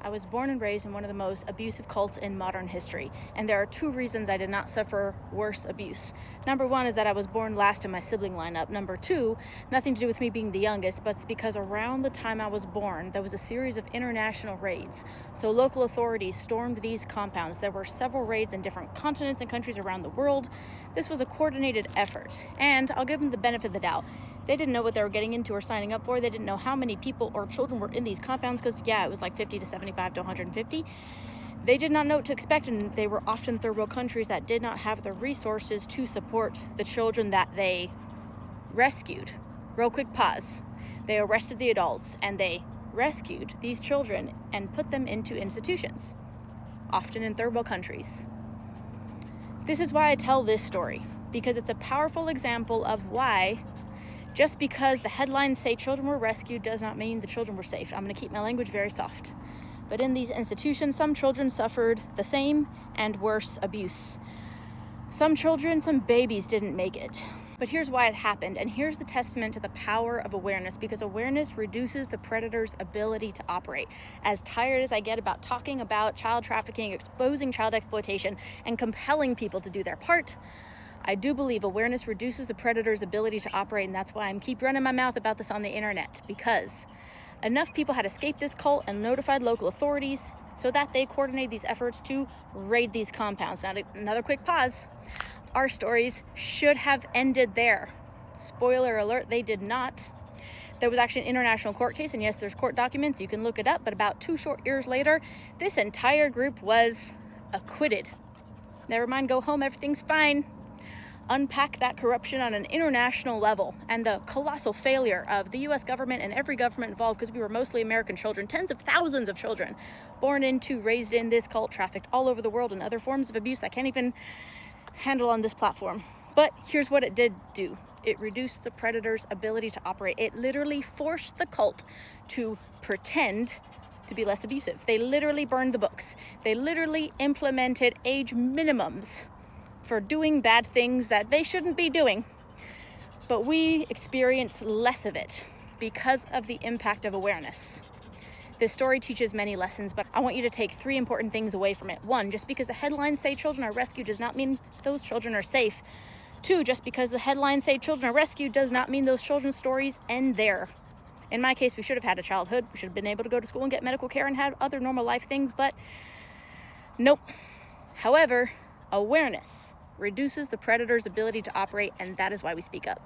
I was born and raised in one of the most abusive cults in modern history, and there are two reasons I did not suffer worse abuse. Number one is that I was born last in my sibling lineup. Number two, nothing to do with me being the youngest, but it's because around the time I was born, there was a series of international raids. So local authorities stormed these compounds. There were several raids in different continents and countries around the world. This was a coordinated effort, and I'll give them the benefit of the doubt. They didn't know what they were getting into or signing up for. They didn't know how many people or children were in these compounds because, yeah, it was like 50 to 75 to 150. They did not know what to expect, and they were often third world countries that did not have the resources to support the children that they rescued. Real quick pause. They arrested the adults, and they rescued these children and put them into institutions, often in third world countries. This is why I tell this story, because it's a powerful example of why just because the headlines say children were rescued does not mean the children were safe. I'm going to keep my language very soft. But in these institutions, some children suffered the same and worse abuse. Some children, some babies didn't make it. But here's why it happened, and here's the testament to the power of awareness, because awareness reduces the predator's ability to operate. As tired as I get about talking about child trafficking, exposing child exploitation, and compelling people to do their part, I do believe awareness reduces the predator's ability to operate, and that's why I'm keep running my mouth about this on the internet, because enough people had escaped this cult and notified local authorities so that they coordinated these efforts to raid these compounds. Now, another quick pause. Our stories should have ended there. Spoiler alert, they did not. There was actually an international court case, and yes, there's court documents. You can look it up, but about 2 short years later, this entire group was acquitted. Never mind, go home, everything's fine. Unpack that corruption on an international level and the colossal failure of the US government and every government involved, because we were mostly American children, tens of thousands of children born into, raised in this cult, trafficked all over the world, and other forms of abuse I can't even handle on this platform. But here's what it did do. It reduced the predator's ability to operate. It literally forced the cult to pretend to be less abusive. They literally burned the books. They literally implemented age minimums for doing bad things that they shouldn't be doing. But we experienced less of it because of the impact of awareness. This story teaches many lessons, but I want you to take 3 important things away from it. 1, just because the headlines say children are rescued does not mean those children are safe. 2, just because the headlines say children are rescued does not mean those children's stories end there. In my case, we should have had a childhood. We should have been able to go to school and get medical care and have other normal life things, but nope. However, awareness reduces the predator's ability to operate, and that is why we speak up.